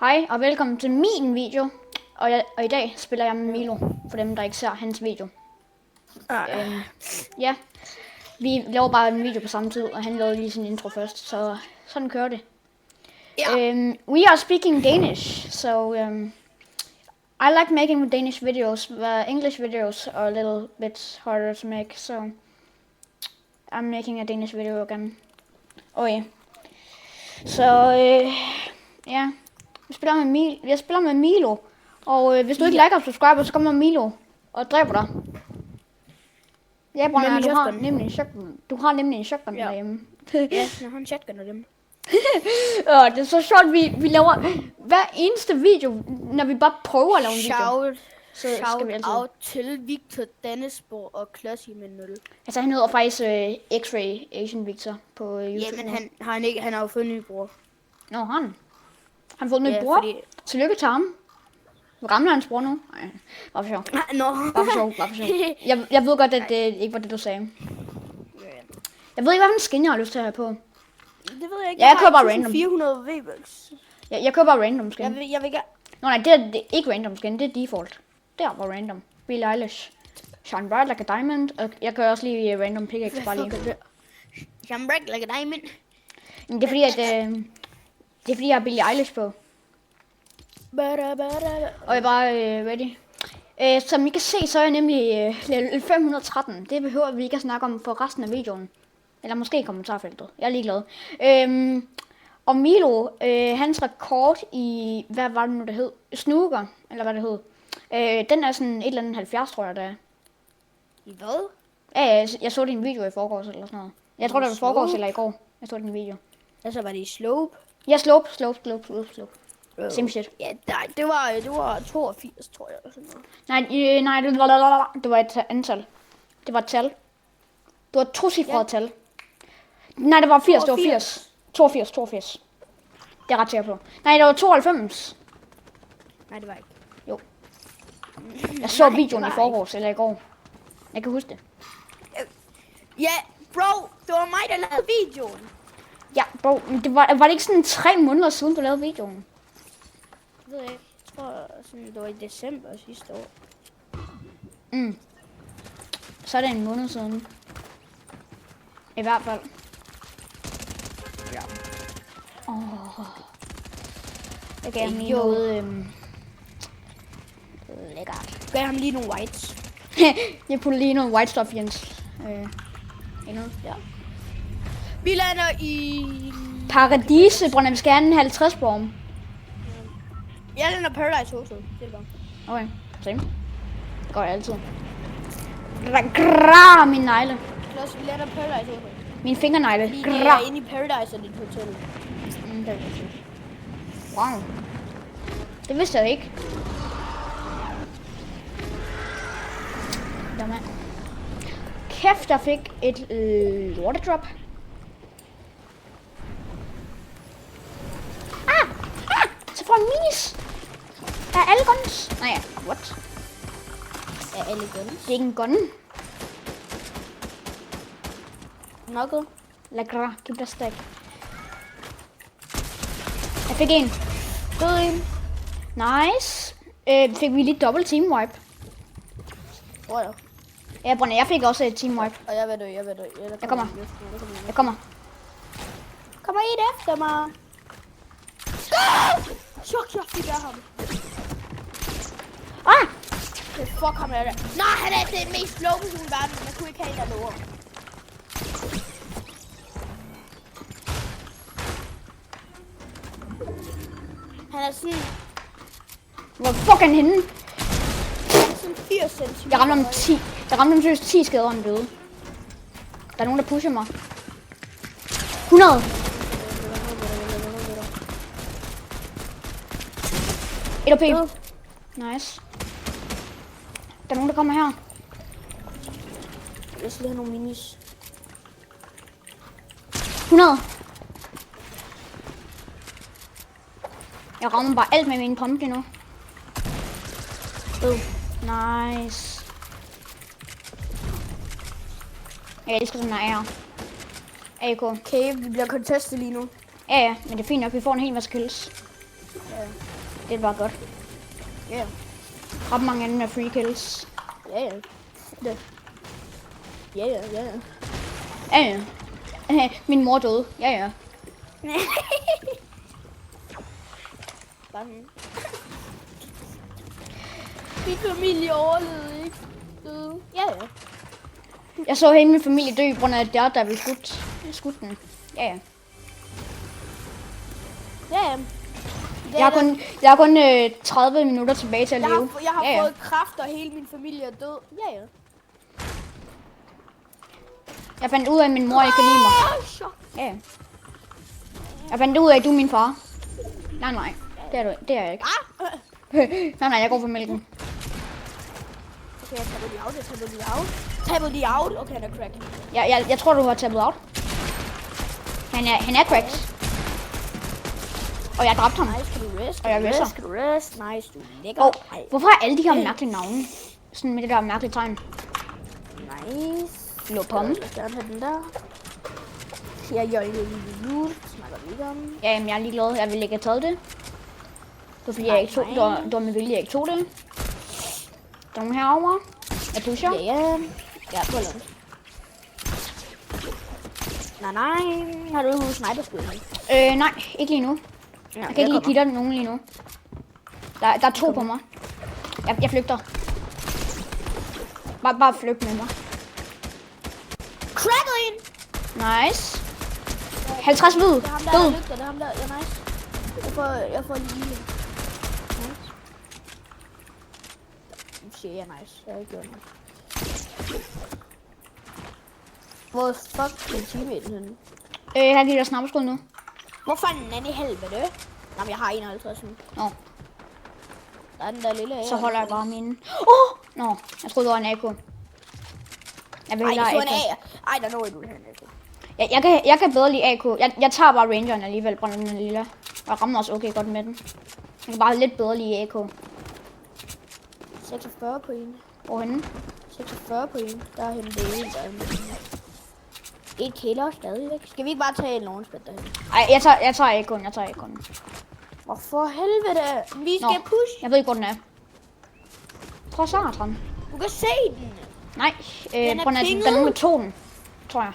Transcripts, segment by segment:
Hej og velkommen til min video. Og i dag spiller jeg med Milo, for dem der ikke ser hans video. Ja, vi laver bare en video på samme tid, og han lavede lige sin intro først, så sådan kører det. We are speaking Danish, so I like making Danish videos, but English videos are a little bit harder to make, so I'm making a Danish video again. Okay. Så ja. Jeg spiller med Milo, og hvis du ikke liker og subscriber, så kommer Milo og dræber dig. Ja, Brønner, du har nemlig en shotgun derhjemme. Ja, jeg har en shotgun af dem. Det er så sjovt, vi laver hver eneste video, når vi bare prøver at lave en video. Shout out til Victor Dannesborg og Klodsi med 0. Altså han hedder faktisk X-Ray Asian Victor på YouTube. Jamen han har jo fået en ny bror. Nå, han har fået en ny bror? Fordi... Tillykke til ham. Hvor gammel er hans bror nu? Nej, bare for sjov. Bare for sjov. Jeg ved godt, at det ikke var det, du sagde. Jeg ved ikke, hvad for en skin jeg har lyst til at have på. Det ved jeg ikke. Ja, jeg køber bare random. 400 V-Bucks. Jeg køber bare random skin. Jeg vil ikke... Nå nej, det er ikke random skin, det er default. Det er bare random. Billie Eilish. Shine bright like a diamond. Og jeg kører også lige random pickaxe bare lige. Shine bright like a diamond. Men det er fordi, at... det er fordi, jeg har Billie Eilish på. Og jeg er bare ready. Som I kan se, så er jeg nemlig level 513. Det behøver vi ikke at snakke om for resten af videoen. Eller måske i kommentarfeltet. Jeg er ligeglad. Og Milo, hans rekord i... Hvad var det nu, det hed? Snooker, eller hvad det hed. Den er sådan et eller andet 70, tror jeg, det er. I hvad? Ja, jeg så din video i forgårs eller sådan noget. Jeg tror, det var i forgårs eller i går. Jeg så din video. Altså, var det i slope? Ja, slope. Same shit. Ja, nej, det var 82, tror jeg. Sådan noget. Nej, det var et antal. Det var et tal. Det var et tocifret tal. Nej, det var 80, 82. Det var 80. 82. Det er ret sikker på. Nej, det var 92. Nej, det var ikke. Jo. Jeg så videoen i forgårs eller i går. Jeg kan huske det. Ja, bro, det var mig, der lavede videoen. Ja, bro, var det ikke sådan 3 måneder siden, du lavede videoen? Det ved jeg ikke. Jeg tror, sådan, det var i december sidste år. Så er det en måned siden. I hvert fald. Ja. Jeg gav ham lige noget lækkert. Jeg gav ham lige nogle whites. Jeg putter lige noget white stuff, Jens. Endnu. Ja. Vi lander i... Paradise, Brønner, vi skal have en 50 borg. Jeg lander Paradise Hotel. Det er bare. Okay, same. Går jeg altid. Grrrr, min negle. Plus, vi lander Paradise Hotel. Min fingernegle. Fordi det er inde i Paradise og dit hotel. Det er det. Wow. Det vidste jeg ikke. Der mand. Kæft, jeg fik et lortedrop. Så får en minis. Er alle guns? Nej, what? Er alle guns? Det er ikke en gun. Knuckle. Lagra, giv dig stack. Jeg fik en. Død en. Nice. Fik vi lige dobbelt team wipe. Tror jeg. Ja, Brønner, jeg fik også et team wipe. Og jeg vil dø. Jeg kommer. Kommer I efter mig? Chok, jeg fik af ham. Fuck ham er det. Nej, han er det mest slow person i verden. Jeg kunne ikke have en, der lover. Han er sådan... Hvor fuck er han henne? Han er sådan 80 cm. Jeg ramte ham 10. Jeg ramte ham seriøst 10 skader, og han døde. Der er nogen, der pusher mig. 100. Et OP. Nice. Der er nogen, der kommer her. Jeg skal lige have nogle minis. 100. Jeg rammer bare alt med min pumpkin nu. Nice. Jeg elsker sådan her. AK. Okay, vi bliver contestet lige nu. Ja, men det er fint nok, vi får en hel masse kills. Det var godt. Ja. Ret mange andre med free kills. Ja. Det. Ja. Ja. Min mor døde. Ja. Min familie overlevede ikke. Ja. Jeg så hele min familie dø på grund af der ville skudt den. Ja. Ja. Jeg har kun 30 minutter tilbage til at leve. Jeg har fået kræft, og hele min familie er død. Ja. Jeg fandt ud af, at min mor ikke kan lide mig. Ja. Jeg fandt ud af, at du er min far. Nej. Det er du. Det er jeg ikke. Nej, jeg går for mælken. Okay, jeg taber lige out. Okay, han er cracked. Jeg tror, du har tabbet out. Han er cracked. Og jeg dræbte ham. Nice, kan du rest? Og jeg rester. Kan du rest? Nice, du er lækker. Hvorfor er alle de her mærkelige navne? Sådan med det der mærkelige tegn. Nice. Lå pomme. Jeg vil gerne have den der. Her er jeg lige nu. Snakker vi ikke om. Ja, jamen, jeg er ligeglad. Jeg ville ikke have taget det. Det var fordi, jeg ikke tog det. Det var med vilje, jeg ikke tog det. Der er nogen herovre. Jeg pusher. Ja. Ja, på langt. Nej. Har du sniperskud? Nej, ikke lige nu. Jeg kan ikke lige give dig nogen lige nu. Der er 2 på mig. Jeg flygter. Bare flygt med mig. Cracked en! Nice. 50 hvid. Det er ham der, Død. det er ham der. Ja, nice. Jeg får lige nice. Nu siger jeg nice. Jeg har ikke gjort noget. Hvor fuck er teammaten henne? Her giver jeg snapperskud nu. Hvor fanden er det i helvede? Jamen, jeg har 51 nu. Nå, Der er den der lille så holder jeg bare mine. Nå, jeg troede, det var en AK. Jeg vil hellere AK. Ej, der når du vil have en AK. Jeg kan bedre lide AK. Jeg tager bare Rangeren alligevel, brænder den lille. Og jeg rammer også okay godt med den. Jeg kan bare lidt bedre lide AK. 46 på en. Hvorhenne? 46 på en. Der er henne det ene, der er henne. Et killer stadigvæk. Skal vi ikke bare tage en launchpad derhen? Ej, jeg tager AK'en. Hvorfor helvede? Vi skal push. Jeg ved ikke, hvor den er. Prøv at sige den. Du kan se den. Nej, Den er den pinget. er nogen med tonen, tror jeg.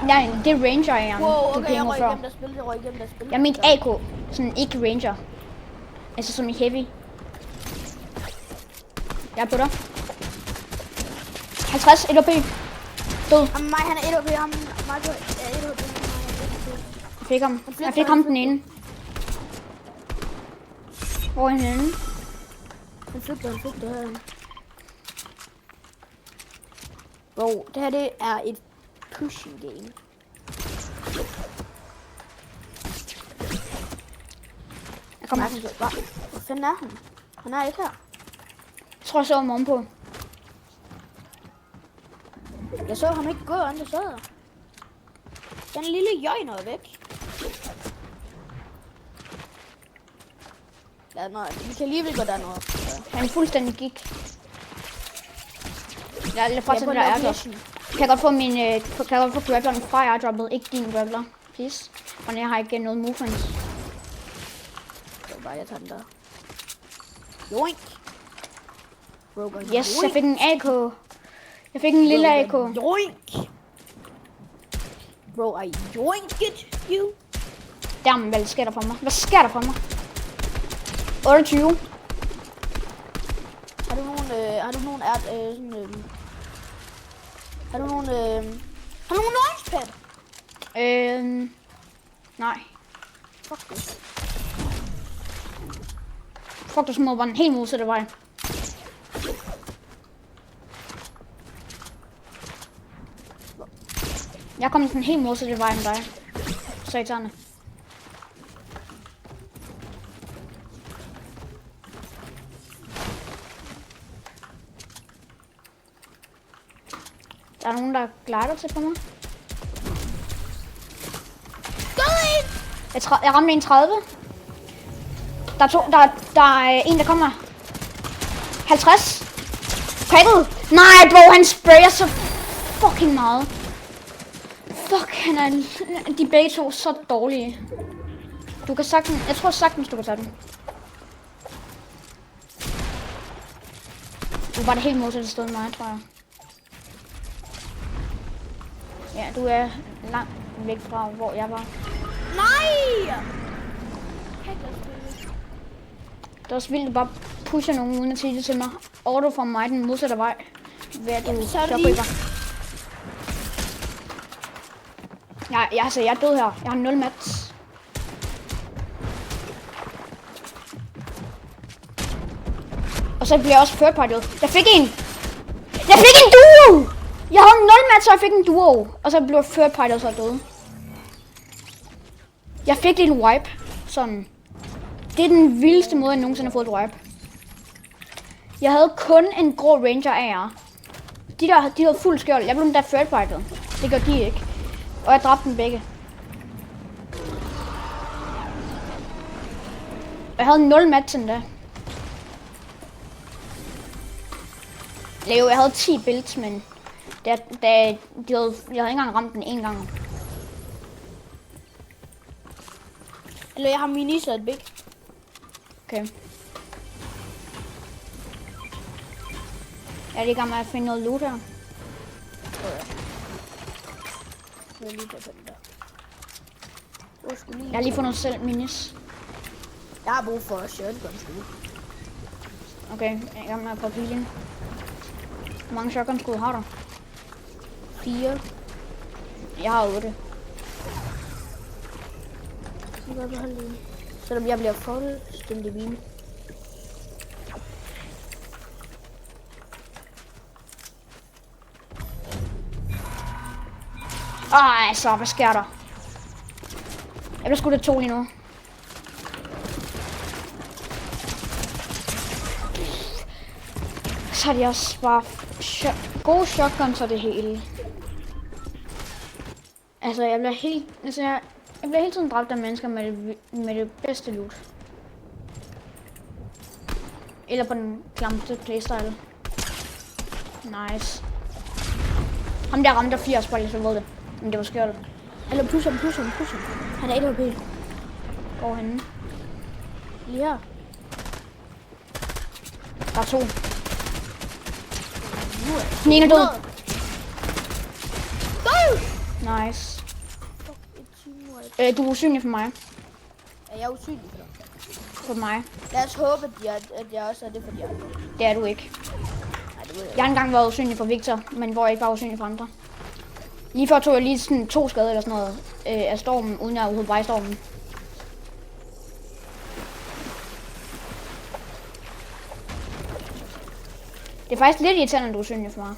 Nej, det er Ranger, jeg Wow, du okay, jeg pinger røg før. igennem der spil. Jeg mente AK, sådan ikke Ranger. Altså som i Heavy. Jeg er på dig. 50, 1 OP. Død. Jamen, mig, han er 1 OP. Ham, mig, er 1 OP. Jeg fik ham den ene. Hvor er han henne? Han flygter her. Bro, det her det er et pushing game. Jeg kommer. Hvor fanden er han? Han er ikke her. Jeg tror, jeg så ham på. Jeg så ham ikke gå, han der sad der. Den lille jøgner er væk. Ja, nej, vi kan alligevel gå dernede. Han fuldstændig gik. Jeg er faktisk på der er der. location. Kan jeg godt få grabbleren fra airdroppet, ikke din grabbler, please. For jeg har ikke noget movement. Det var bare, jeg tager den der. Joink. Yes, jeg fik en AK. Jeg fik en lille AK. Joink. Bro, I joinked you. Jamen, hvad sker der for mig? Hvad sker der for mig? 28. Har du nogen launchpad? Nej. Fuck det. Fuck, du små var en helt modsatte vej. Jeg kom den helt modsatte vej end dig. Satane. Der er nogen, der glider til på mig. Jeg ramte en 30. Der er en, der kommer. 50. Cracked. Nej, bro, han sprayer så fucking meget. Fuck, de begge to så dårlige. Du kan sagtens... Jeg tror sagtens, du kan tage den. Du var det helt modsatte sted end mig, tror jeg. Ja, du er langt væk fra, hvor jeg var. Nej! Det er også vildt, at du bare pusher nogen uden at sige det til mig. Og du får mig den modsatte vej. Ved at du chopper. Jeg er død her. Jeg har 0 mats. Og så bliver jeg også third party. Jeg fik en duo! Jeg havde 0 mats, så jeg fik en duo. Og så blev jeg third party, og så døde. Jeg fik lidt wipe. Sådan. Det er den vildeste måde, jeg nogensinde har fået et wipe. Jeg havde kun en grå ranger af jer. De havde fuld skjold. Jeg blev den der third party. Det gør de ikke. Og jeg dræbte dem begge. Jeg havde 0 mats endda. Leo, jeg havde 10 builds, men jeg havde ikke engang ramt den en gang. Eller jeg har minis og et big. Okay. Jeg er lige i gang med at finde noget loot her. Jeg har lige fundet selv minis. Jeg har brug for shotgun skud. Okay, jeg er i gang med at poppe healing. Hvor mange shotgun skud har du? 4. Jeg har 8. Selvom jeg bliver fuldstændig vin. Altså, hvad sker der? Jeg bliver skudt af 2 lige nu. Så har de også bare gode shotguns og det hele. Altså, jeg bliver hele tiden dræbt af mennesker med det bedste loot. Eller på den klamte playstyle. Nice. Ham der ramte 80 på, så ved det. Men det var skjold. Eller push ham. Han er 1 HP. Hvor henne? Lige her. Der er 2. Den ene er død. Nice. Du er usynlig for mig. Er jeg usynlig for dig? For mig. Lad os håbe, at jeg også er det for de andre. Det er du ikke. Nej, det ved jeg. Jeg har engang været usynlig for Victor, men hvor jeg ikke var usynlig for andre. Lige før tog jeg lige sådan 2 skade eller sådan noget af stormen, uden at overhovedet var i stormen. Det er faktisk lidt irriterende, at du er usynlig for mig.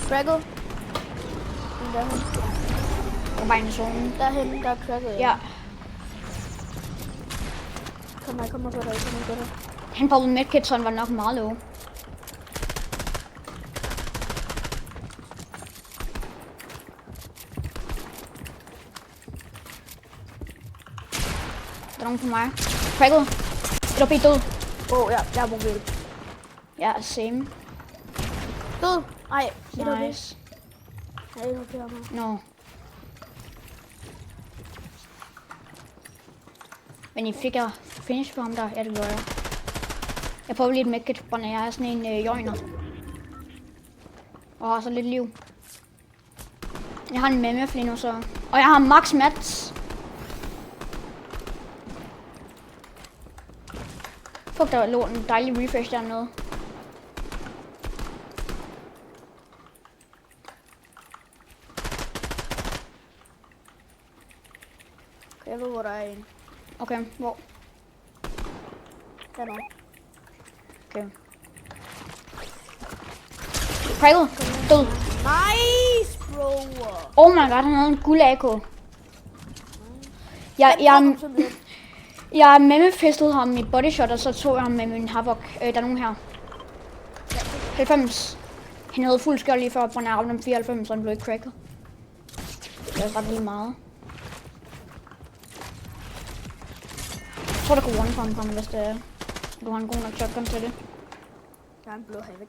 Crackle. Jeg er bare inde i zonen. Derhen, der er crackle. Ja. Kom på dig. Han poppede medkit, så han var nok meget low. Der er nogen på mig. Crackle. Et OP død. Ja, jeg har problem. Ja, same. Død. Ej, Nice. Jeg er 1 HP ham her. No. Men I fik jeg finish på ham der? Ja, det gjorde jeg. Jeg prøver lige et medkit, når jeg er sådan en joiner. Og har så lidt liv. Jeg har en MMF lige nu, så... Og jeg har max mats. Fuck, der lå en dejlig refresh dernede. Jeg ved, hvor der er en. Okay, hvor? Der er nok. Okay. Crackle, død. Nice, bro. Oh my god, han havde en guld AK. Jeg memme-festede ham i bodyshot, og så tog jeg ham med min Havoc. Der er nogen her. 90. Han havde fuld skjold lige før, på nær om 94, og han blev ikke cracket. Det er ret lige meget. tror, der kan one ham, hvis det er. Du har en god nok shotgun til det. Der er en blå Havoc.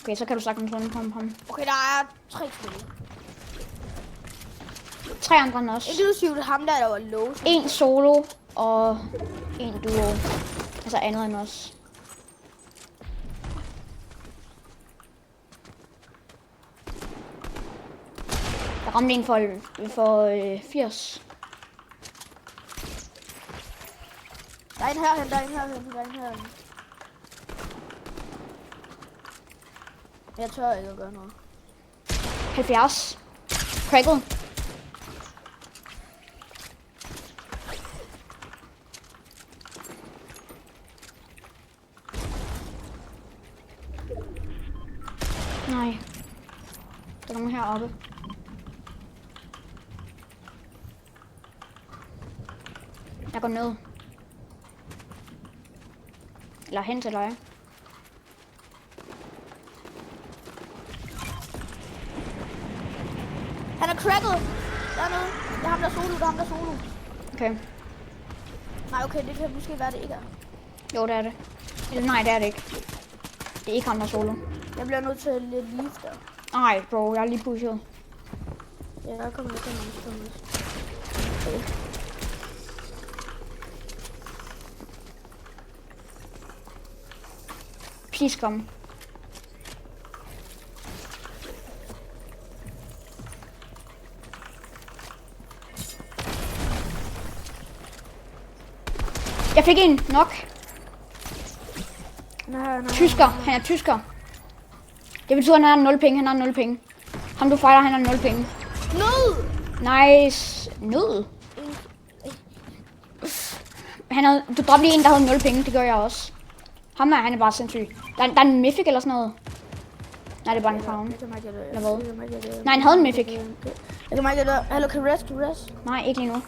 Okay, så kan du sagtens one ham. Okay, der er 3 spil. 3 andre end os. Inklusive ham der var low. En solo og en duo. Altså andet end os. Jeg ramte en for 80. Der er en herhen, der er en herhen, der er en herhen. Jeg tør ikke at gøre noget. 70. Cracked. Nej. Der er nogen heroppe. Jeg går ned. Eller hen til dig. Han er cracked! Dernede. Det er ham der solo, det er ham der solo. Okay. Nej, okay, det kan måske være, det ikke er. Jo, det er det. Eller nej, det er det ikke. Det er ikke ham, der er solo. Jeg bliver nødt til lidt leave der. Nej, bro, jeg er lige pushet. Ja, der kommer lidt, kommer lidt. Please kom. Jeg fik en nok. Nej. Tysker. Han er tysker. Det betyder, at han har 0 penge. Han har 0 penge. Ham du fighter, han har 0 penge. Nød! Nice. Nød. Du dræbte lige en, der havde 0 penge. Det gør jeg også. Han er bare sindssyg. Der er en mythic eller sådan noget. Nej, det er bare en faun. Eller hvad? Nej, han havde en mythic. Jeg kan ikke det. Hallo, kan rest? Nej, ikke lige nu.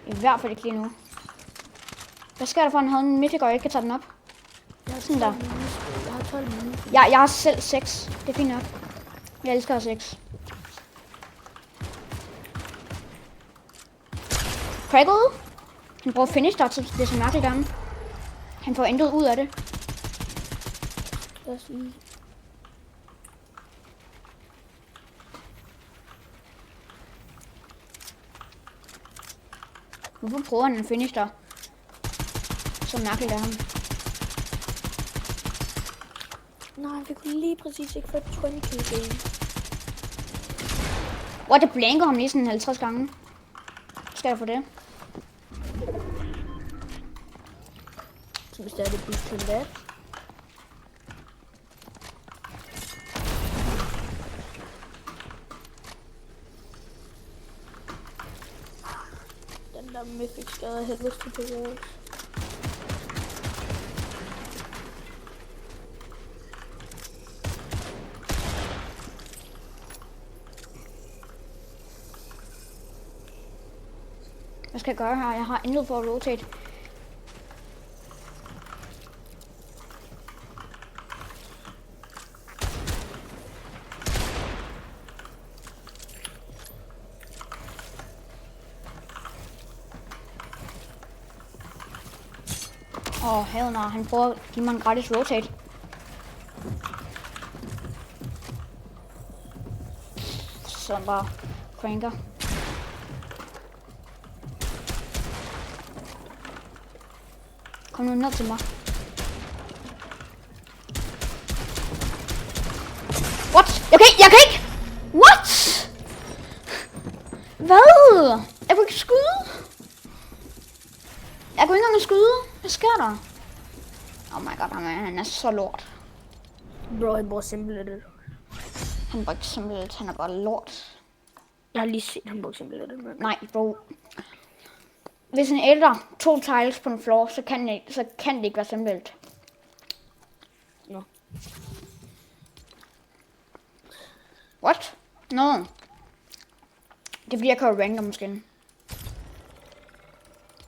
I hvert fald ikke lige nu. Hvad sker der for, at han havde en mythic, og jeg ikke kan tage den op? Sådan der. Jeg har 12 minutter. Jeg har selv 6. Det er fint nok. Jeg elsker 6. Cracked. Han bruger finish der, så det er så mærkeligt af ham. Han får intet ud af det. Lad os lige. Hvorfor prøver han en finish der? Så mærkeligt af ham. Nej, vi kunne lige præcis ikke få 20 kill. What, det blanker ham lige sådan 50 gange. Skal jeg få det? Så hvis det er det boost til det. Den der mythic skader helvedes til PvS. Hvad skal jeg gøre her? Jeg har intet for at rotate. Hell no, han prøver at give mig en gratis rotate. Så han bare cranker. Kom nu ned til mig. What? Jeg kan ikke! What? Hvad? Jeg kunne ikke skyde. Jeg kunne ikke engang skyde. Hvad sker der? Oh my god, han er så lort. Bro, han bruger simpelthen. Han bruger ikke simpelthen, han er bare lort. Jeg har lige set ham bruge simpelthen. Nej, bro. Hvis en ældre 2 tiles på en floor, så kan det ikke være simpelthen. Nå. What? No. Det er fordi, jeg kører random skin.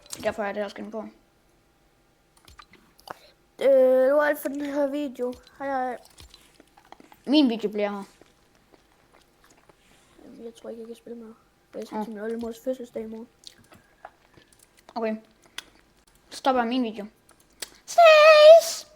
Det er derfor, jeg har det her skin på. Det var alt for den her video. Hej. Min video bliver her. Jeg tror ikke, jeg kan spille med. Jeg skal til min oldemors fødselsdag i morgen. Okay. stopper jeg min video. Ses!